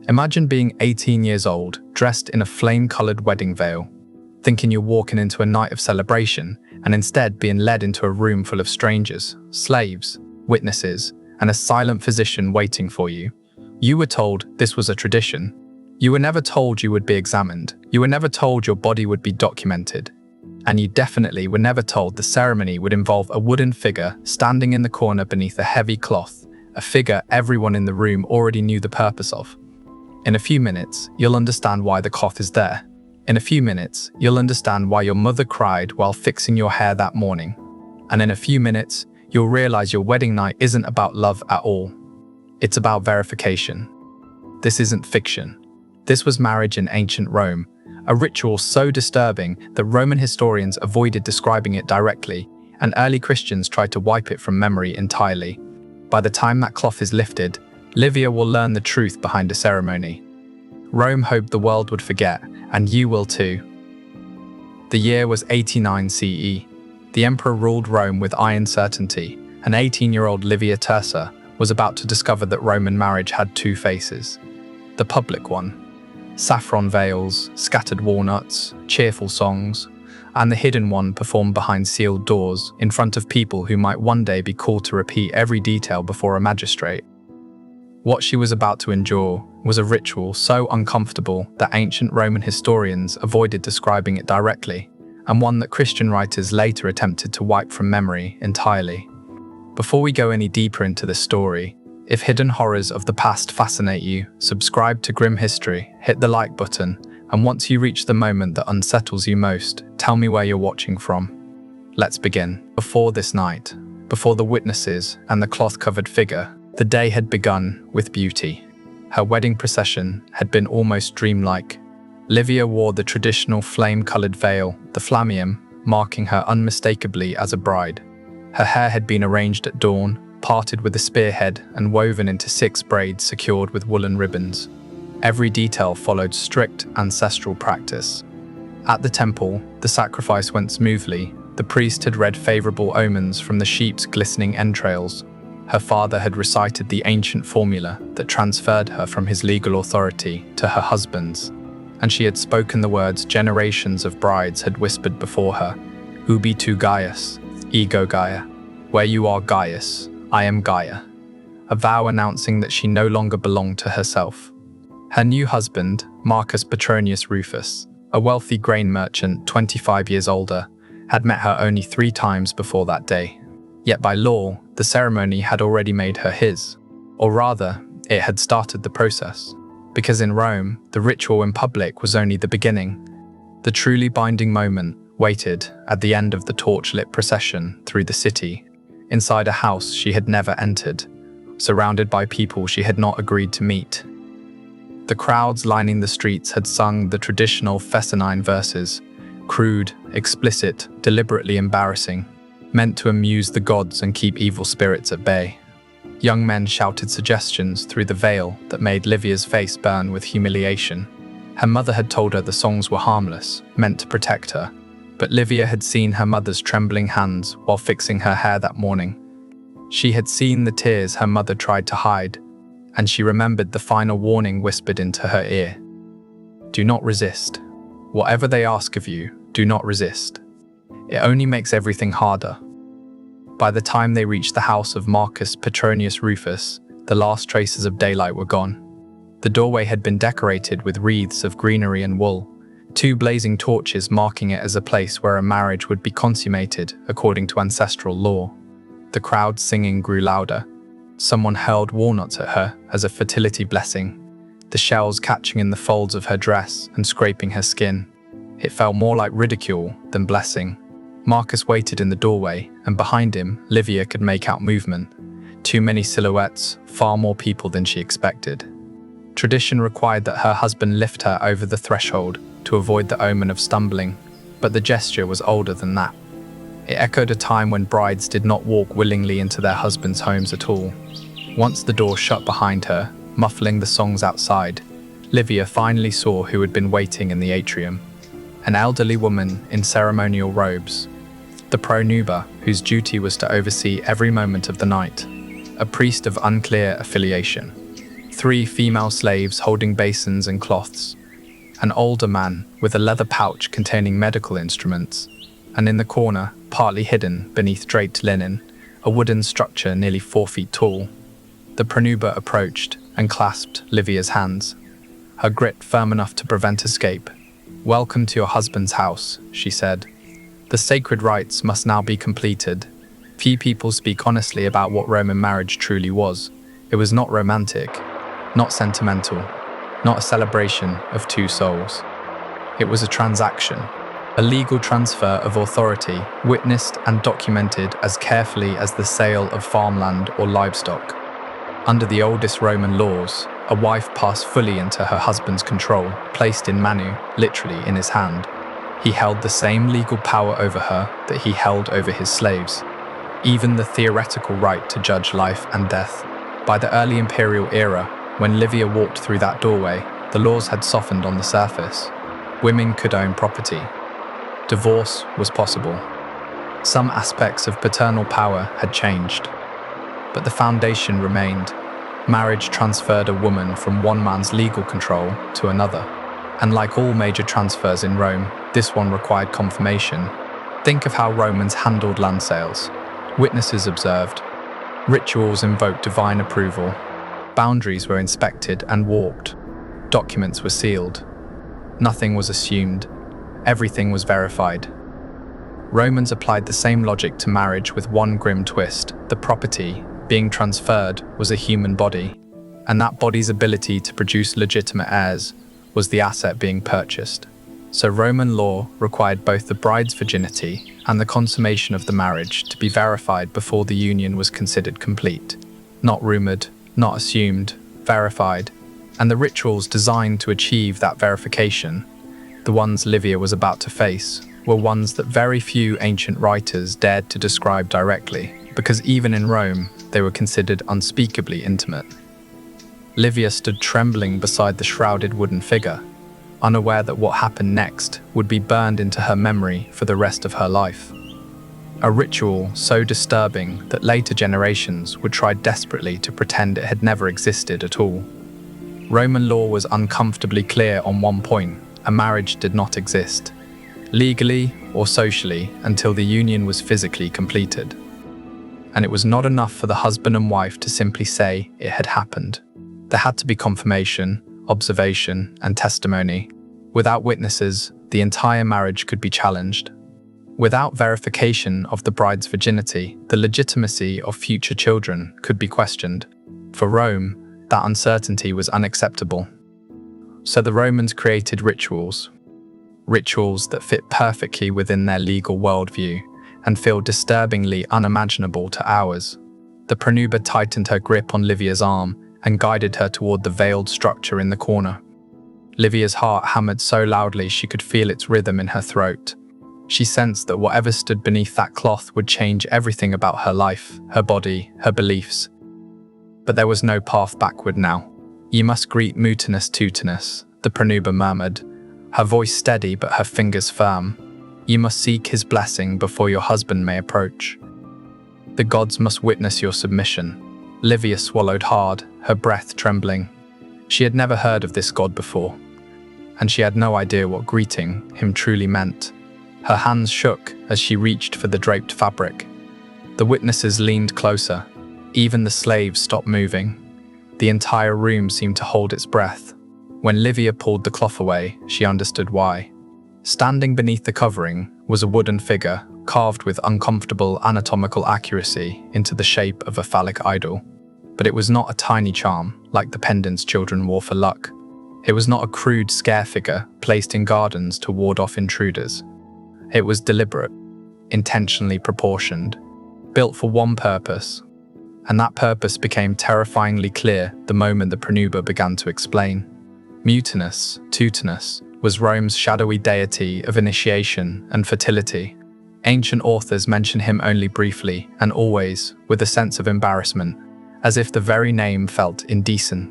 Imagine being 18 years old, dressed in a flame-colored wedding veil, thinking you're walking into a night of celebration, and instead being led into a room full of strangers, slaves, witnesses, and a silent physician waiting for you. You were told this was a tradition. You were never told you would be examined. You were never told your body would be documented. And you definitely were never told the ceremony would involve a wooden figure standing in the corner beneath a heavy cloth, a figure everyone in the room already knew the purpose of. In a few minutes, you'll understand why the cloth is there. In a few minutes, you'll understand why your mother cried while fixing your hair that morning. And in a few minutes, you'll realize your wedding night isn't about love at all. It's about verification. This isn't fiction. This was marriage in ancient Rome, a ritual so disturbing that Roman historians avoided describing it directly, and early Christians tried to wipe it from memory entirely. By the time that cloth is lifted, Livia will learn the truth behind the ceremony. Rome hoped the world would forget, and you will too. The year was 89 CE. The emperor ruled Rome with iron certainty, and 18-year-old Livia Tersa was about to discover that Roman marriage had two faces. The public one, saffron veils, scattered walnuts, cheerful songs, and the hidden one performed behind sealed doors in front of people who might one day be called to repeat every detail before a magistrate. What she was about to endure was a ritual so uncomfortable that ancient Roman historians avoided describing it directly, and one that Christian writers later attempted to wipe from memory entirely. Before we go any deeper into this story, if hidden horrors of the past fascinate you, subscribe to Grim History, hit the like button, and once you reach the moment that unsettles you most, tell me where you're watching from. Let's begin. Before this night, before the witnesses and the cloth-covered figure, the day had begun with beauty. Her wedding procession had been almost dreamlike. Livia wore the traditional flame-colored veil, the flammeum, marking her unmistakably as a bride. Her hair had been arranged at dawn, parted with a spearhead and woven into 6 braids secured with woolen ribbons. Every detail followed strict ancestral practice. At the temple, the sacrifice went smoothly. The priest had read favorable omens from the sheep's glistening entrails. Her father had recited the ancient formula that transferred her from his legal authority to her husband's, and she had spoken the words generations of brides had whispered before her, Ubi tu Gaius, ego Gaia. Where you are Gaius, I am Gaia. A vow announcing that she no longer belonged to herself. Her new husband, Marcus Petronius Rufus, a wealthy grain merchant 25 years older, had met her only 3 times before that day. Yet by law, the ceremony had already made her his. Or rather, it had started the process. Because in Rome, the ritual in public was only the beginning. The truly binding moment waited at the end of the torch-lit procession through the city, inside a house she had never entered, surrounded by people she had not agreed to meet. The crowds lining the streets had sung the traditional festive verses, crude, explicit, deliberately embarrassing, meant to amuse the gods and keep evil spirits at bay. Young men shouted suggestions through the veil that made Livia's face burn with humiliation. Her mother had told her the songs were harmless, meant to protect her, but Livia had seen her mother's trembling hands while fixing her hair that morning. She had seen the tears her mother tried to hide, and she remembered the final warning whispered into her ear. Do not resist. Whatever they ask of you, do not resist. It only makes everything harder. By the time they reached the house of Marcus Petronius Rufus, the last traces of daylight were gone. The doorway had been decorated with wreaths of greenery and wool, 2 blazing torches marking it as a place where a marriage would be consummated according to ancestral law. The crowd's singing grew louder. Someone hurled walnuts at her as a fertility blessing, the shells catching in the folds of her dress and scraping her skin. It felt more like ridicule than blessing. Marcus waited in the doorway, and behind him, Livia could make out movement. Too many silhouettes, far more people than she expected. Tradition required that her husband lift her over the threshold to avoid the omen of stumbling, but the gesture was older than that. It echoed a time when brides did not walk willingly into their husbands' homes at all. Once the door shut behind her, muffling the songs outside, Livia finally saw who had been waiting in the atrium. An elderly woman in ceremonial robes, the pronuba whose duty was to oversee every moment of the night, a priest of unclear affiliation. 3 female slaves holding basins and cloths, an older man with a leather pouch containing medical instruments, and in the corner, partly hidden beneath draped linen, a wooden structure nearly 4 feet tall. The pronuba approached and clasped Livia's hands, her grip firm enough to prevent escape. "Welcome to your husband's house," she said. "The sacred rites must now be completed." Few people speak honestly about what Roman marriage truly was. It was not romantic, not sentimental, not a celebration of 2 souls. It was a transaction, a legal transfer of authority, witnessed and documented as carefully as the sale of farmland or livestock. Under the oldest Roman laws, a wife passed fully into her husband's control, placed in manu, literally in his hand. He held the same legal power over her that he held over his slaves, even the theoretical right to judge life and death. By the early imperial era, when Livia walked through that doorway, the laws had softened on the surface. Women could own property. Divorce was possible. Some aspects of paternal power had changed, but the foundation remained. Marriage transferred a woman from one man's legal control to another. And like all major transfers in Rome, this one required confirmation. Think of how Romans handled land sales. Witnesses observed. Rituals invoked divine approval. Boundaries were inspected and warped. Documents were sealed. Nothing was assumed. Everything was verified. Romans applied the same logic to marriage with one grim twist. The property being transferred was a human body, and that body's ability to produce legitimate heirs was the asset being purchased. So Roman law required both the bride's virginity and the consummation of the marriage to be verified before the union was considered complete. Not rumored, not assumed, verified. And the rituals designed to achieve that verification, the ones Livia was about to face, were ones that very few ancient writers dared to describe directly, because even in Rome, they were considered unspeakably intimate. Livia stood trembling beside the shrouded wooden figure, unaware that what happened next would be burned into her memory for the rest of her life. A ritual so disturbing that later generations would try desperately to pretend it had never existed at all. Roman law was uncomfortably clear on one point: a marriage did not exist, legally or socially, until the union was physically completed. And it was not enough for the husband and wife to simply say it had happened. There had to be confirmation, observation, and testimony. Without witnesses, the entire marriage could be challenged. Without verification of the bride's virginity, the legitimacy of future children could be questioned. For Rome, that uncertainty was unacceptable. So the Romans created rituals that fit perfectly within their legal worldview and feel disturbingly unimaginable to ours. The pronuba tightened her grip on Livia's arm and guided her toward the veiled structure in the corner. Livia's heart hammered so loudly she could feel its rhythm in her throat. She sensed that whatever stood beneath that cloth would change everything about her life, her body, her beliefs. But there was no path backward now. "You must greet Mutinus Tutinus," the pronuba murmured, her voice steady but her fingers firm. "You must seek his blessing before your husband may approach. The gods must witness your submission." Livia swallowed hard, her breath trembling. She had never heard of this god before, and she had no idea what greeting him truly meant. Her hands shook as she reached for the draped fabric. The witnesses leaned closer. Even the slaves stopped moving. The entire room seemed to hold its breath. When Livia pulled the cloth away, she understood why. Standing beneath the covering was a wooden figure, carved with uncomfortable anatomical accuracy into the shape of a phallic idol. But it was not a tiny charm, like the pendants children wore for luck. It was not a crude scare figure placed in gardens to ward off intruders. It was deliberate, intentionally proportioned, built for one purpose. And that purpose became terrifyingly clear the moment the pronuba began to explain. Mutinus Tutinus was Rome's shadowy deity of initiation and fertility. Ancient authors mention him only briefly and always with a sense of embarrassment, as if the very name felt indecent.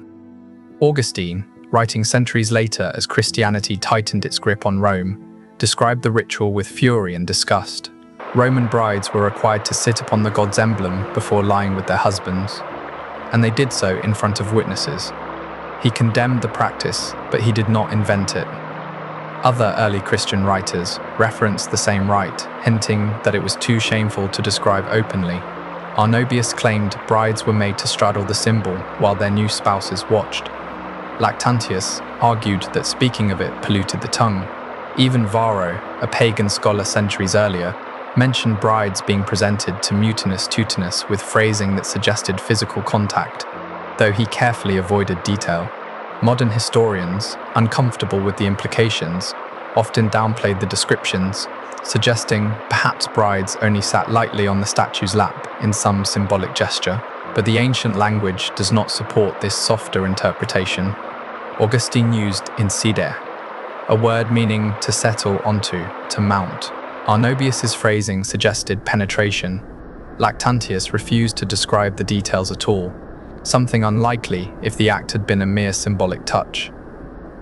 Augustine, writing centuries later as Christianity tightened its grip on Rome, described the ritual with fury and disgust. Roman brides were required to sit upon the god's emblem before lying with their husbands, and they did so in front of witnesses. He condemned the practice, but he did not invent it. Other early Christian writers referenced the same rite, hinting that it was too shameful to describe openly. Arnobius claimed brides were made to straddle the symbol while their new spouses watched. Lactantius argued that speaking of it polluted the tongue. Even Varro, a pagan scholar centuries earlier, mentioned brides being presented to mutinous tutinous with phrasing that suggested physical contact, though he carefully avoided detail. Modern historians, uncomfortable with the implications, often downplayed the descriptions, suggesting perhaps brides only sat lightly on the statue's lap in some symbolic gesture, but the ancient language does not support this softer interpretation. Augustine used incide, a word meaning to settle onto, to mount. Arnobius's phrasing suggested penetration. Lactantius refused to describe the details at all, something unlikely if the act had been a mere symbolic touch.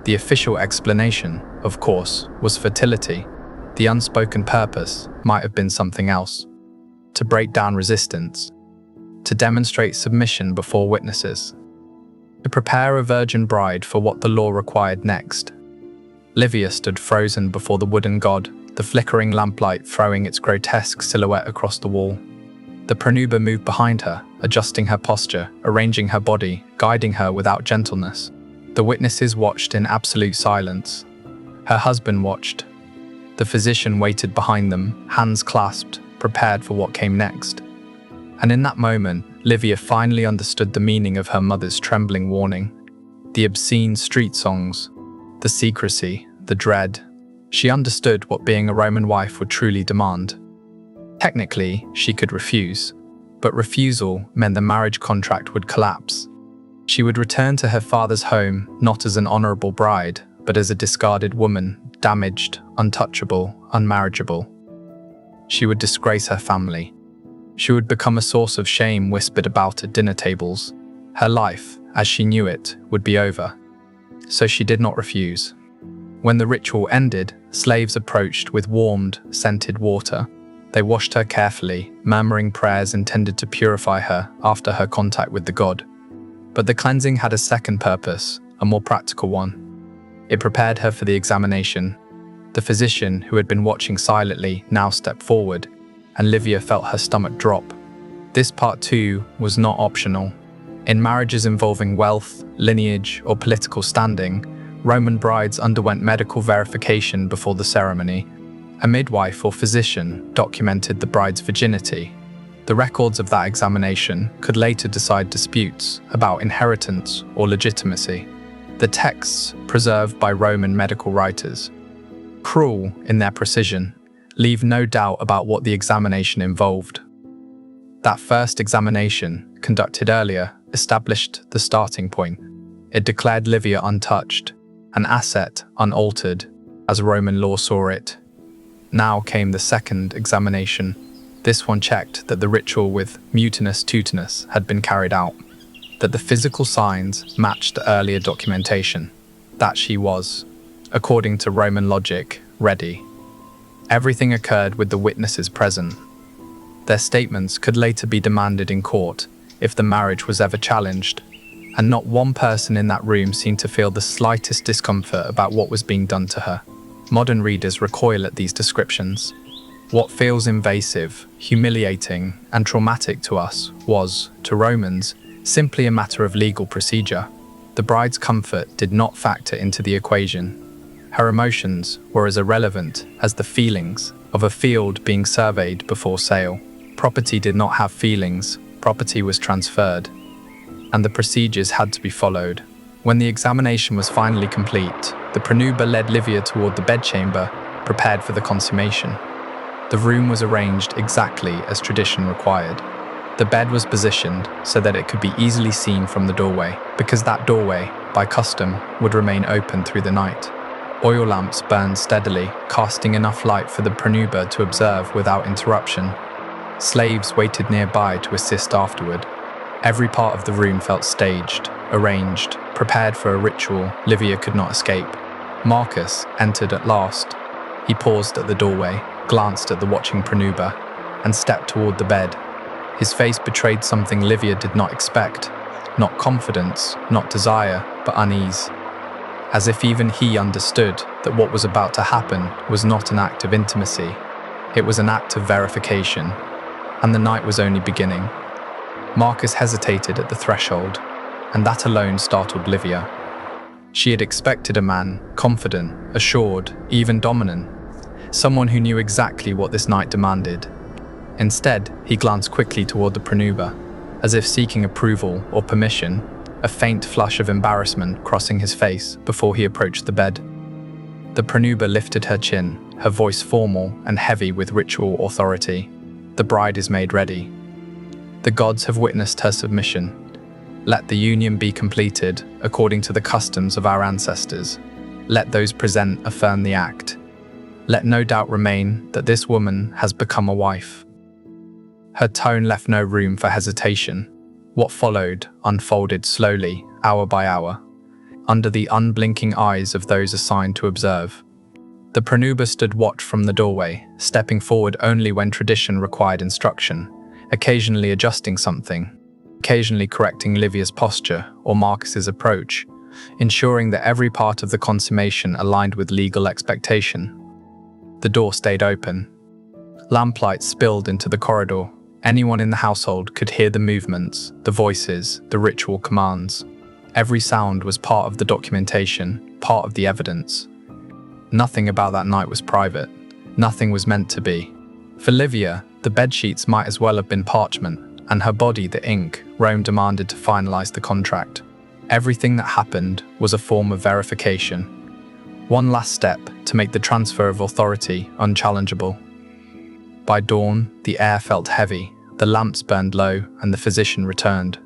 The official explanation, of course, was fertility. The unspoken purpose might have been something else: to break down resistance, to demonstrate submission before witnesses, to prepare a virgin bride for what the law required next. Livia stood frozen before the wooden god, the flickering lamplight throwing its grotesque silhouette across the wall. The pronuba moved behind her, adjusting her posture, arranging her body, guiding her without gentleness. The witnesses watched in absolute silence. Her husband watched. The physician waited behind them, hands clasped, prepared for what came next. And in that moment, Livia finally understood the meaning of her mother's trembling warning. The obscene street songs, the secrecy, the dread. She understood what being a Roman wife would truly demand. Technically, she could refuse, but refusal meant the marriage contract would collapse. She would return to her father's home not as an honorable bride, but as a discarded woman, damaged, untouchable, unmarriageable. She would disgrace her family. She would become a source of shame whispered about at dinner tables. Her life, as she knew it, would be over. So she did not refuse. When the ritual ended, slaves approached with warmed, scented water. They washed her carefully, murmuring prayers intended to purify her after her contact with the god. But the cleansing had a second purpose, a more practical one. It prepared her for the examination. The physician, who had been watching silently, now stepped forward, and Livia felt her stomach drop. This part too was not optional. In marriages involving wealth, lineage, or political standing, Roman brides underwent medical verification before the ceremony. A midwife or physician documented the bride's virginity. The records of that examination could later decide disputes about inheritance or legitimacy. The texts, preserved by Roman medical writers, cruel in their precision, leave no doubt about what the examination involved. That first examination, conducted earlier, established the starting point. It declared Livia untouched, an asset unaltered, as Roman law saw it. Now came the second examination. This one checked that the ritual with mutinous tutinous had been carried out, that the physical signs matched the earlier documentation, that she was, according to Roman logic, ready. Everything occurred with the witnesses present. Their statements could later be demanded in court if the marriage was ever challenged, and not one person in that room seemed to feel the slightest discomfort about what was being done to her. Modern readers recoil at these descriptions. What feels invasive, humiliating, and traumatic to us was, to Romans, simply a matter of legal procedure. The bride's comfort did not factor into the equation. Her emotions were as irrelevant as the feelings of a field being surveyed before sale. Property did not have feelings, property was transferred, and the procedures had to be followed. When the examination was finally complete, the pronuba led Livia toward the bedchamber, prepared for the consummation. The room was arranged exactly as tradition required. The bed was positioned so that it could be easily seen from the doorway, because that doorway, by custom, would remain open through the night. Oil lamps burned steadily, casting enough light for the pronuba to observe without interruption. Slaves waited nearby to assist afterward. Every part of the room felt staged, arranged, prepared for a ritual Livia could not escape. Marcus entered at last. He paused at the doorway, glanced at the watching pronuba, and stepped toward the bed. His face betrayed something Livia did not expect. Not confidence, not desire, but unease, as if even he understood that what was about to happen was not an act of intimacy, it was an act of verification, and the night was only beginning. Marcus hesitated at the threshold, and that alone startled Livia. She had expected a man, confident, assured, even dominant, someone who knew exactly what this night demanded. Instead, he glanced quickly toward the pronuba, as if seeking approval or permission, a faint flush of embarrassment crossing his face before he approached the bed. The pronuba lifted her chin, her voice formal and heavy with ritual authority. "The bride is made ready. The gods have witnessed her submission. Let the union be completed according to the customs of our ancestors. Let those present affirm the act. Let no doubt remain that this woman has become a wife." Her tone left no room for hesitation. What followed unfolded slowly, hour by hour, under the unblinking eyes of those assigned to observe. The pronuba stood watch from the doorway, stepping forward only when tradition required instruction, occasionally adjusting something, occasionally correcting Livia's posture or Marcus's approach, ensuring that every part of the consummation aligned with legal expectation. The door stayed open. Lamplight spilled into the corridor. Anyone in the household could hear the movements, the voices, the ritual commands. Every sound was part of the documentation, part of the evidence. Nothing about that night was private. Nothing was meant to be. For Livia, the bedsheets might as well have been parchment, and her body the ink Rome demanded to finalize the contract. Everything that happened was a form of verification. One last step to make the transfer of authority unchallengeable. By dawn, the air felt heavy, the lamps burned low, and the physician returned.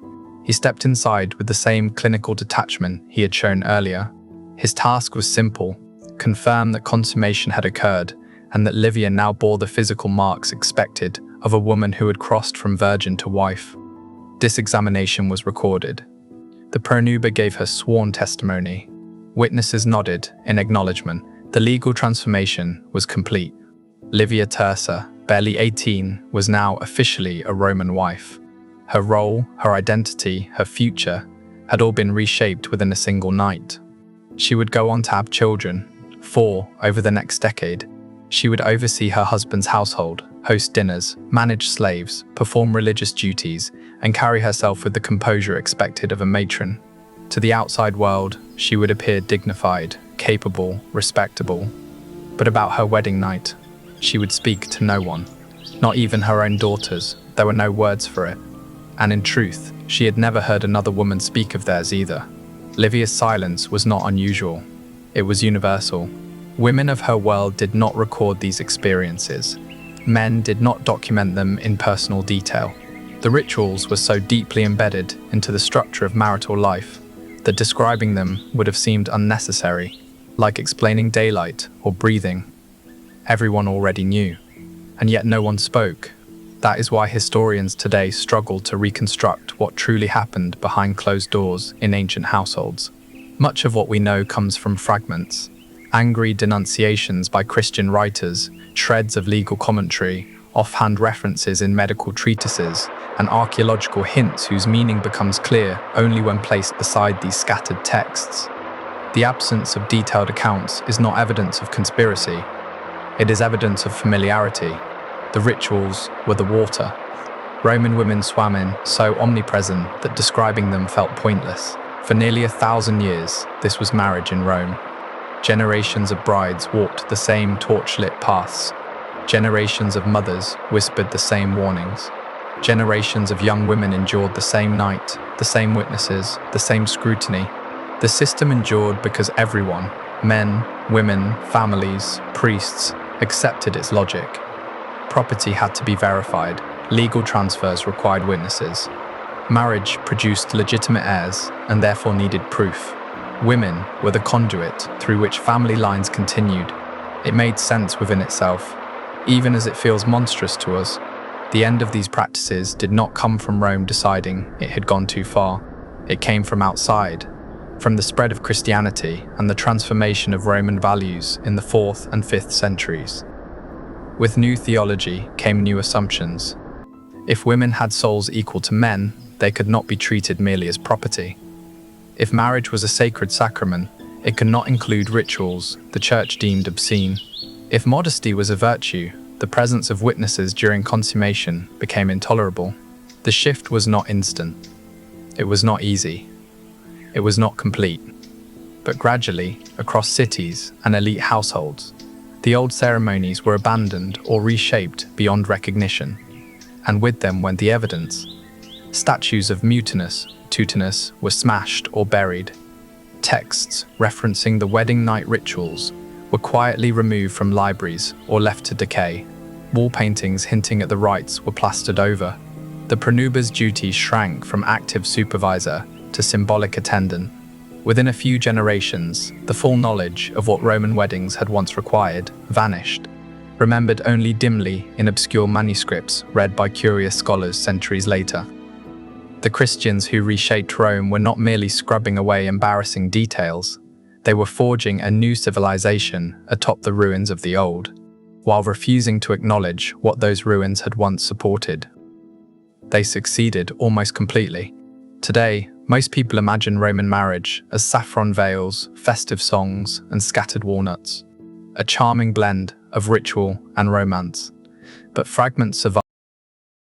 He stepped inside with the same clinical detachment he had shown earlier. His task was simple: confirm that consummation had occurred, and that Livia now bore the physical marks expected of a woman who had crossed from virgin to wife. This examination was recorded. The pronuba gave her sworn testimony. Witnesses nodded in acknowledgement. The legal transformation was complete. Livia Tersa, barely 18, was now officially a Roman wife. Her role, her identity, her future had all been reshaped within a single night. She would go on to have children, 4 over the next decade. She would oversee her husband's household, host dinners, manage slaves, perform religious duties, and carry herself with the composure expected of a matron. To the outside world, she would appear dignified, capable, respectable. But about her wedding night, she would speak to no one, not even her own daughters. There were no words for it. And in truth, she had never heard another woman speak of theirs either. Livia's silence was not unusual. It was universal. Women of her world did not record these experiences. Men did not document them in personal detail. The rituals were so deeply embedded into the structure of marital life that describing them would have seemed unnecessary, like explaining daylight or breathing. Everyone already knew, and yet no one spoke. That is why historians today struggle to reconstruct what truly happened behind closed doors in ancient households. Much of what we know comes from fragments, angry denunciations by Christian writers, shreds of legal commentary, offhand references in medical treatises, and archaeological hints whose meaning becomes clear only when placed beside these scattered texts. The absence of detailed accounts is not evidence of conspiracy. It is evidence of familiarity. The rituals were the water. Roman women swam in, so omnipresent that describing them felt pointless. For nearly 1,000 years, this was marriage in Rome. Generations of brides walked the same torch-lit paths. Generations of mothers whispered the same warnings. Generations of young women endured the same night, the same witnesses, the same scrutiny. The system endured because everyone, men, women, families, priests, accepted its logic. Property had to be verified. Legal transfers required witnesses. Marriage produced legitimate heirs and therefore needed proof. Women were the conduit through which family lines continued. It made sense within itself, even as it feels monstrous to us. The end of these practices did not come from Rome deciding it had gone too far. It came from outside, from the spread of Christianity and the transformation of Roman values in the 4th and 5th centuries. With new theology came new assumptions. If women had souls equal to men, they could not be treated merely as property. If marriage was a sacred sacrament, it could not include rituals the church deemed obscene. If modesty was a virtue, the presence of witnesses during consummation became intolerable. The shift was not instant. It was not easy. It was not complete. But gradually, across cities and elite households, the old ceremonies were abandoned or reshaped beyond recognition, and with them went the evidence. Statues of mutinous, tutinous were smashed or buried. Texts referencing the wedding night rituals were quietly removed from libraries or left to decay. Wall paintings hinting at the rites were plastered over. The prenuber's duties shrank from active supervisor to symbolic attendant. Within a few generations, the full knowledge of what Roman weddings had once required vanished, remembered only dimly in obscure manuscripts read by curious scholars centuries later. The Christians who reshaped Rome were not merely scrubbing away embarrassing details, they were forging a new civilization atop the ruins of the old, while refusing to acknowledge what those ruins had once supported. They succeeded almost completely. Today, most people imagine Roman marriage as saffron veils, festive songs, and scattered walnuts, a charming blend of ritual and romance. But fragments survive.